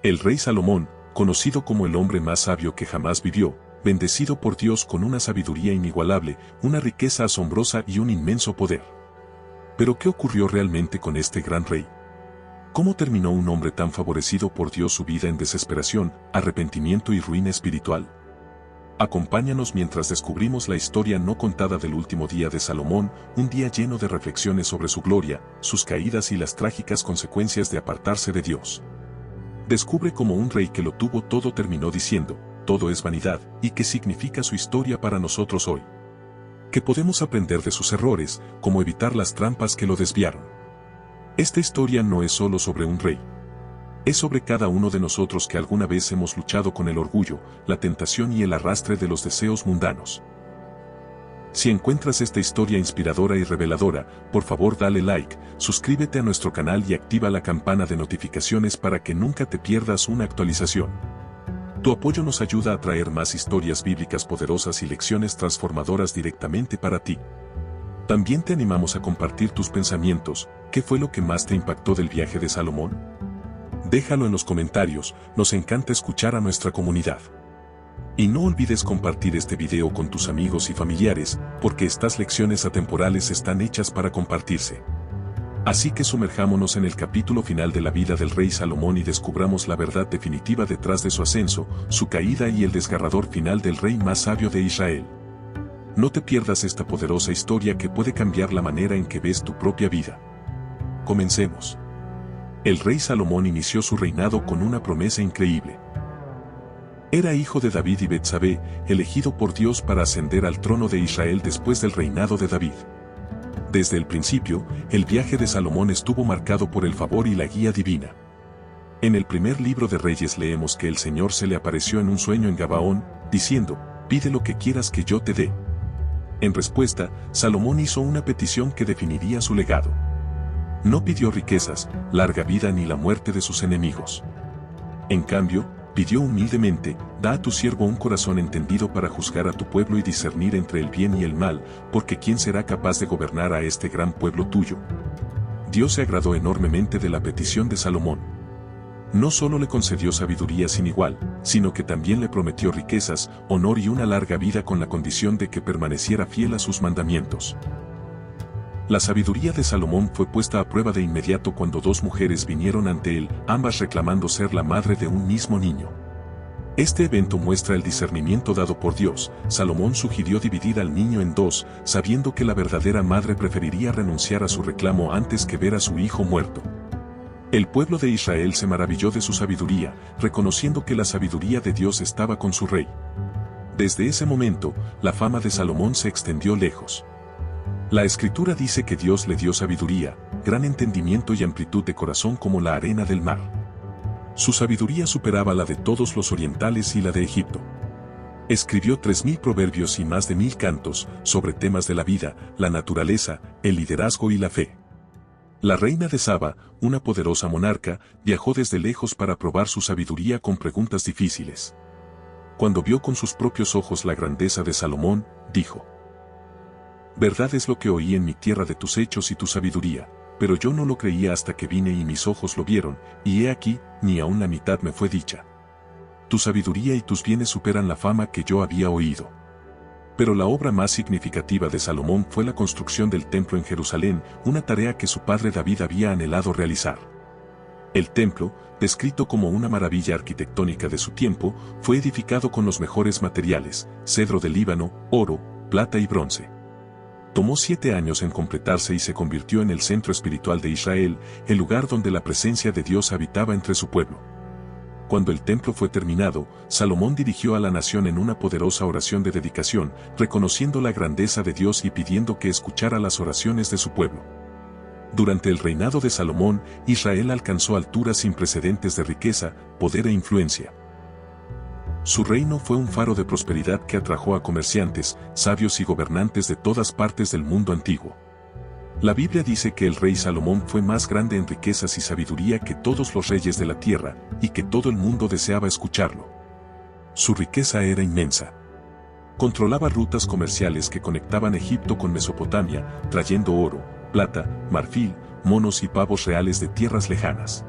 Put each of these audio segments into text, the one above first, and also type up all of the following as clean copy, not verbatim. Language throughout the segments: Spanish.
El rey Salomón, conocido como el hombre más sabio que jamás vivió, bendecido por Dios con una sabiduría inigualable, una riqueza asombrosa y un inmenso poder. Pero ¿qué ocurrió realmente con este gran rey? ¿Cómo terminó un hombre tan favorecido por Dios su vida en desesperación, arrepentimiento y ruina espiritual? Acompáñanos mientras descubrimos la historia no contada del último día de Salomón, un día lleno de reflexiones sobre su gloria, sus caídas y las trágicas consecuencias de apartarse de Dios. Descubre cómo un rey que lo tuvo todo terminó diciendo, todo es vanidad, y qué significa su historia para nosotros hoy. ¿Qué podemos aprender de sus errores, cómo evitar las trampas que lo desviaron? Esta historia no es solo sobre un rey. Es sobre cada uno de nosotros que alguna vez hemos luchado con el orgullo, la tentación y el arrastre de los deseos mundanos. Si encuentras esta historia inspiradora y reveladora, por favor dale like, suscríbete a nuestro canal y activa la campana de notificaciones para que nunca te pierdas una actualización. Tu apoyo nos ayuda a traer más historias bíblicas poderosas y lecciones transformadoras directamente para ti. También te animamos a compartir tus pensamientos. ¿Qué fue lo que más te impactó del viaje de Salomón? Déjalo en los comentarios, nos encanta escuchar a nuestra comunidad. Y no olvides compartir este video con tus amigos y familiares, porque estas lecciones atemporales están hechas para compartirse. Así que sumerjámonos en el capítulo final de la vida del rey Salomón y descubramos la verdad definitiva detrás de su ascenso, su caída y el desgarrador final del rey más sabio de Israel. No te pierdas esta poderosa historia que puede cambiar la manera en que ves tu propia vida. Comencemos. El rey Salomón inició su reinado con una promesa increíble. Era hijo de David y Betsabé, elegido por Dios para ascender al trono de Israel después del reinado de David. Desde el principio, el viaje de Salomón estuvo marcado por el favor y la guía divina. En el primer libro de Reyes leemos que el Señor se le apareció en un sueño en Gabaón, diciendo, «Pide lo que quieras que yo te dé». En respuesta, Salomón hizo una petición que definiría su legado. No pidió riquezas, larga vida ni la muerte de sus enemigos. En cambio, pidió humildemente, da a tu siervo un corazón entendido para juzgar a tu pueblo y discernir entre el bien y el mal, porque ¿quién será capaz de gobernar a este gran pueblo tuyo? Dios se agradó enormemente de la petición de Salomón. No solo le concedió sabiduría sin igual, sino que también le prometió riquezas, honor y una larga vida con la condición de que permaneciera fiel a sus mandamientos. La sabiduría de Salomón fue puesta a prueba de inmediato cuando dos mujeres vinieron ante él, ambas reclamando ser la madre de un mismo niño. Este evento muestra el discernimiento dado por Dios. Salomón sugirió dividir al niño en dos, sabiendo que la verdadera madre preferiría renunciar a su reclamo antes que ver a su hijo muerto. El pueblo de Israel se maravilló de su sabiduría, reconociendo que la sabiduría de Dios estaba con su rey. Desde ese momento, la fama de Salomón se extendió lejos. La Escritura dice que Dios le dio sabiduría, gran entendimiento y amplitud de corazón como la arena del mar. Su sabiduría superaba la de todos los orientales y la de Egipto. Escribió 3000 proverbios y más de 1000 cantos sobre temas de la vida, la naturaleza, el liderazgo y la fe. La reina de Saba, una poderosa monarca, viajó desde lejos para probar su sabiduría con preguntas difíciles. Cuando vio con sus propios ojos la grandeza de Salomón, dijo: «Verdad es lo que oí en mi tierra de tus hechos y tu sabiduría, pero yo no lo creía hasta que vine y mis ojos lo vieron, y he aquí, ni aun la mitad me fue dicha. Tu sabiduría y tus bienes superan la fama que yo había oído». Pero la obra más significativa de Salomón fue la construcción del templo en Jerusalén, una tarea que su padre David había anhelado realizar. El templo, descrito como una maravilla arquitectónica de su tiempo, fue edificado con los mejores materiales, cedro del Líbano, oro, plata y bronce. Tomó 7 años en completarse y se convirtió en el centro espiritual de Israel, el lugar donde la presencia de Dios habitaba entre su pueblo. Cuando el templo fue terminado, Salomón dirigió a la nación en una poderosa oración de dedicación, reconociendo la grandeza de Dios y pidiendo que escuchara las oraciones de su pueblo. Durante el reinado de Salomón, Israel alcanzó alturas sin precedentes de riqueza, poder e influencia. Su reino fue un faro de prosperidad que atrajo a comerciantes, sabios y gobernantes de todas partes del mundo antiguo. La Biblia dice que el rey Salomón fue más grande en riquezas y sabiduría que todos los reyes de la tierra, y que todo el mundo deseaba escucharlo. Su riqueza era inmensa. Controlaba rutas comerciales que conectaban Egipto con Mesopotamia, trayendo oro, plata, marfil, monos y pavos reales de tierras lejanas.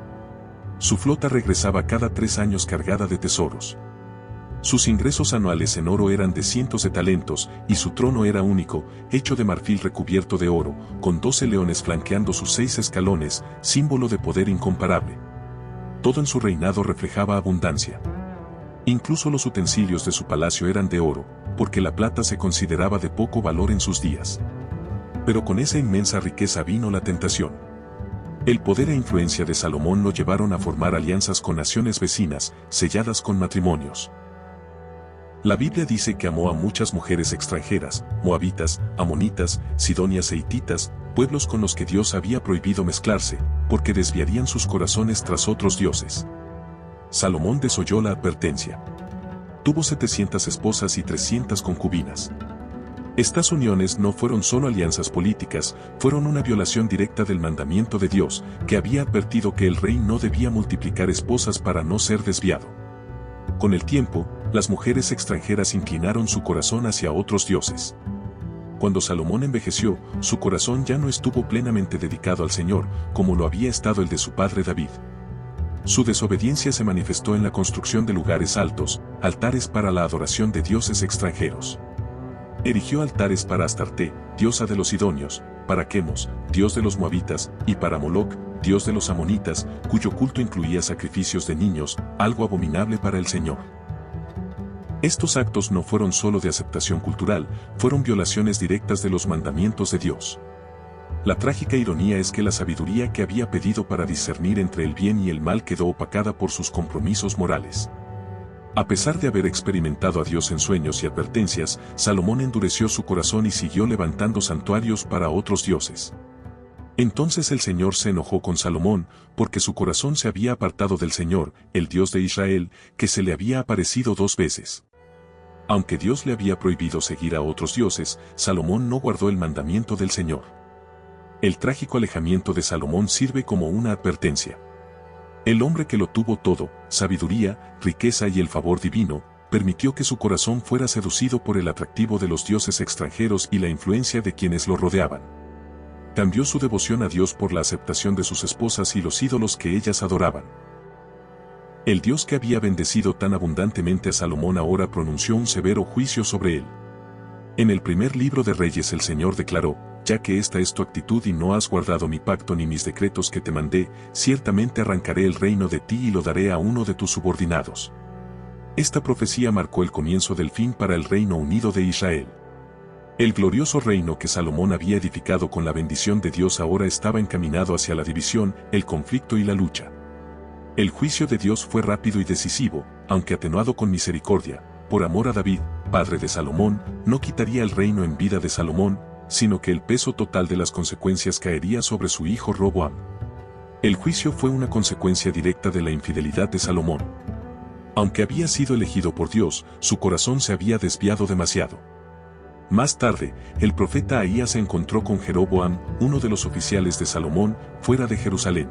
Su flota regresaba cada 3 años cargada de tesoros. Sus ingresos anuales en oro eran de cientos de talentos, y su trono era único, hecho de marfil recubierto de oro, con 12 leones flanqueando sus 6 escalones, símbolo de poder incomparable. Todo en su reinado reflejaba abundancia. Incluso los utensilios de su palacio eran de oro, porque la plata se consideraba de poco valor en sus días. Pero con esa inmensa riqueza vino la tentación. El poder e influencia de Salomón lo llevaron a formar alianzas con naciones vecinas, selladas con matrimonios. La Biblia dice que amó a muchas mujeres extranjeras, moabitas, amonitas, sidonias e hititas, pueblos con los que Dios había prohibido mezclarse, porque desviarían sus corazones tras otros dioses. Salomón desoyó la advertencia. Tuvo 700 esposas y 300 concubinas. Estas uniones no fueron solo alianzas políticas, fueron una violación directa del mandamiento de Dios, que había advertido que el rey no debía multiplicar esposas para no ser desviado. Con el tiempo, las mujeres extranjeras inclinaron su corazón hacia otros dioses. Cuando Salomón envejeció, su corazón ya no estuvo plenamente dedicado al Señor, como lo había estado el de su padre David. Su desobediencia se manifestó en la construcción de lugares altos, altares para la adoración de dioses extranjeros. Erigió altares para Astarte, diosa de los sidonios, para Quemos, dios de los moabitas, y para Moloc, dios de los amonitas, cuyo culto incluía sacrificios de niños, algo abominable para el Señor. Estos actos no fueron solo de aceptación cultural, fueron violaciones directas de los mandamientos de Dios. La trágica ironía es que la sabiduría que había pedido para discernir entre el bien y el mal quedó opacada por sus compromisos morales. A pesar de haber experimentado a Dios en sueños y advertencias, Salomón endureció su corazón y siguió levantando santuarios para otros dioses. Entonces el Señor se enojó con Salomón, porque su corazón se había apartado del Señor, el Dios de Israel, que se le había aparecido 2 veces. Aunque Dios le había prohibido seguir a otros dioses, Salomón no guardó el mandamiento del Señor. El trágico alejamiento de Salomón sirve como una advertencia. El hombre que lo tuvo todo, sabiduría, riqueza y el favor divino, permitió que su corazón fuera seducido por el atractivo de los dioses extranjeros y la influencia de quienes lo rodeaban. Cambió su devoción a Dios por la aceptación de sus esposas y los ídolos que ellas adoraban. El Dios que había bendecido tan abundantemente a Salomón ahora pronunció un severo juicio sobre él. En el primer libro de Reyes el Señor declaró: ya que esta es tu actitud y no has guardado mi pacto ni mis decretos que te mandé, ciertamente arrancaré el reino de ti y lo daré a uno de tus subordinados. Esta profecía marcó el comienzo del fin para el Reino Unido de Israel. El glorioso reino que Salomón había edificado con la bendición de Dios ahora estaba encaminado hacia la división, el conflicto y la lucha. El juicio de Dios fue rápido y decisivo, aunque atenuado con misericordia. Por amor a David, padre de Salomón, no quitaría el reino en vida de Salomón, sino que el peso total de las consecuencias caería sobre su hijo Roboam. El juicio fue una consecuencia directa de la infidelidad de Salomón. Aunque había sido elegido por Dios, su corazón se había desviado demasiado. Más tarde, el profeta Ahías se encontró con Jeroboam, uno de los oficiales de Salomón, fuera de Jerusalén.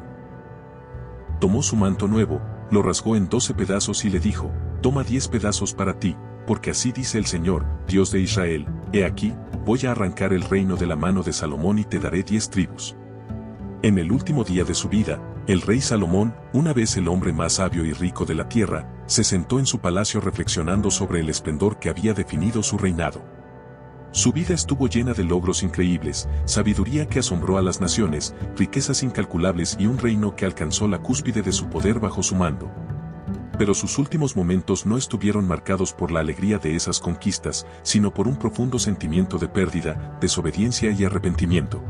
Tomó su manto nuevo, lo rasgó en 12 pedazos y le dijo: toma 10 pedazos para ti, porque así dice el Señor, Dios de Israel: he aquí, voy a arrancar el reino de la mano de Salomón y te daré 10 tribus. En el último día de su vida, el rey Salomón, una vez el hombre más sabio y rico de la tierra, se sentó en su palacio reflexionando sobre el esplendor que había definido su reinado. Su vida estuvo llena de logros increíbles, sabiduría que asombró a las naciones, riquezas incalculables y un reino que alcanzó la cúspide de su poder bajo su mando. Pero sus últimos momentos no estuvieron marcados por la alegría de esas conquistas, sino por un profundo sentimiento de pérdida, desobediencia y arrepentimiento.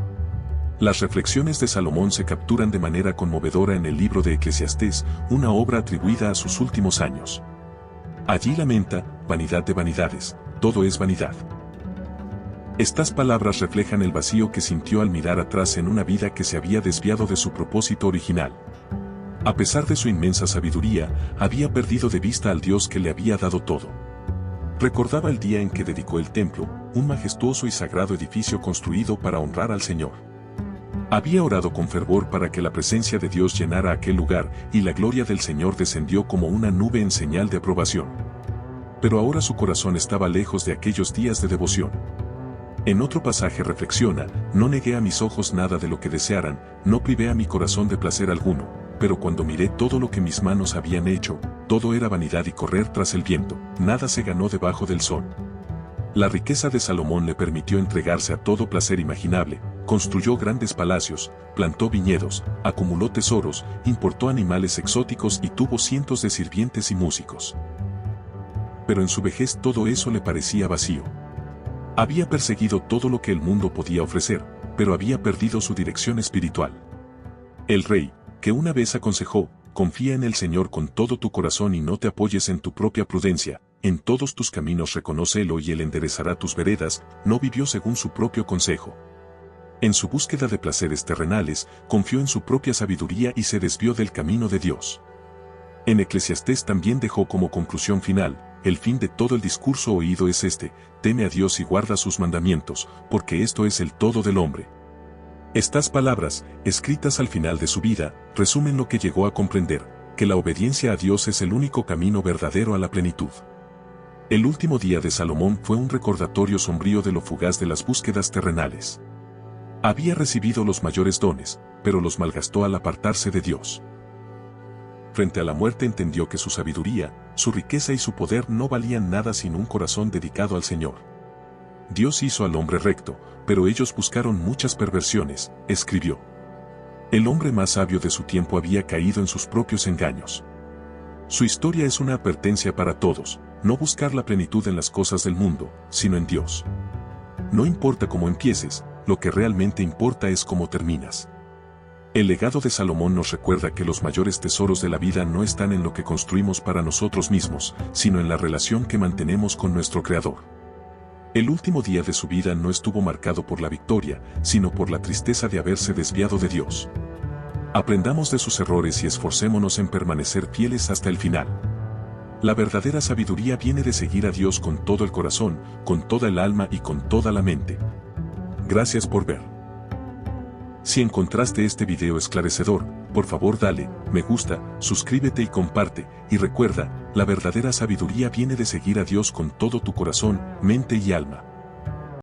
Las reflexiones de Salomón se capturan de manera conmovedora en el libro de Eclesiastés, una obra atribuida a sus últimos años. Allí lamenta: vanidad de vanidades, todo es vanidad. Estas palabras reflejan el vacío que sintió al mirar atrás en una vida que se había desviado de su propósito original. A pesar de su inmensa sabiduría, había perdido de vista al Dios que le había dado todo. Recordaba el día en que dedicó el templo, un majestuoso y sagrado edificio construido para honrar al Señor. Había orado con fervor para que la presencia de Dios llenara aquel lugar, y la gloria del Señor descendió como una nube en señal de aprobación. Pero ahora su corazón estaba lejos de aquellos días de devoción. En otro pasaje reflexiona: no negué a mis ojos nada de lo que desearan, no privé a mi corazón de placer alguno. pero cuando miré todo lo que mis manos habían hecho, todo era vanidad y correr tras el viento, nada se ganó debajo del sol. La riqueza de Salomón le permitió entregarse a todo placer imaginable, construyó grandes palacios, plantó viñedos, acumuló tesoros, importó animales exóticos y tuvo cientos de sirvientes y músicos. Pero en su vejez todo eso le parecía vacío. Había perseguido todo lo que el mundo podía ofrecer, pero había perdido su dirección espiritual. El rey, que una vez aconsejó, confía en el Señor con todo tu corazón y no te apoyes en tu propia prudencia, en todos tus caminos reconócelo y Él enderezará tus veredas, no vivió según su propio consejo. En su búsqueda de placeres terrenales, confió en su propia sabiduría y se desvió del camino de Dios. En Eclesiastés también dejó como conclusión final, el fin de todo el discurso oído es este, teme a Dios y guarda sus mandamientos, porque esto es el todo del hombre. Estas palabras, escritas al final de su vida, resumen lo que llegó a comprender, que la obediencia a Dios es el único camino verdadero a la plenitud. El último día de Salomón fue un recordatorio sombrío de lo fugaz de las búsquedas terrenales. Había recibido los mayores dones, pero los malgastó al apartarse de Dios. Frente a la muerte entendió que su sabiduría, su riqueza y su poder no valían nada sin un corazón dedicado al Señor. Dios hizo al hombre recto, pero ellos buscaron muchas perversiones, escribió. El hombre más sabio de su tiempo había caído en sus propios engaños. Su historia es una advertencia para todos, no buscar la plenitud en las cosas del mundo, sino en Dios. No importa cómo empieces, lo que realmente importa es cómo terminas. El legado de Salomón nos recuerda que los mayores tesoros de la vida no están en lo que construimos para nosotros mismos, sino en la relación que mantenemos con nuestro Creador. El último día de su vida no estuvo marcado por la victoria, sino por la tristeza de haberse desviado de Dios. Aprendamos de sus errores y esforcémonos en permanecer fieles hasta el final. La verdadera sabiduría viene de seguir a Dios con todo el corazón, con toda el alma y con toda la mente. Gracias por ver. Si encontraste este video esclarecedor, por favor dale me gusta, suscríbete y comparte, y recuerda, la verdadera sabiduría viene de seguir a Dios con todo tu corazón, mente y alma.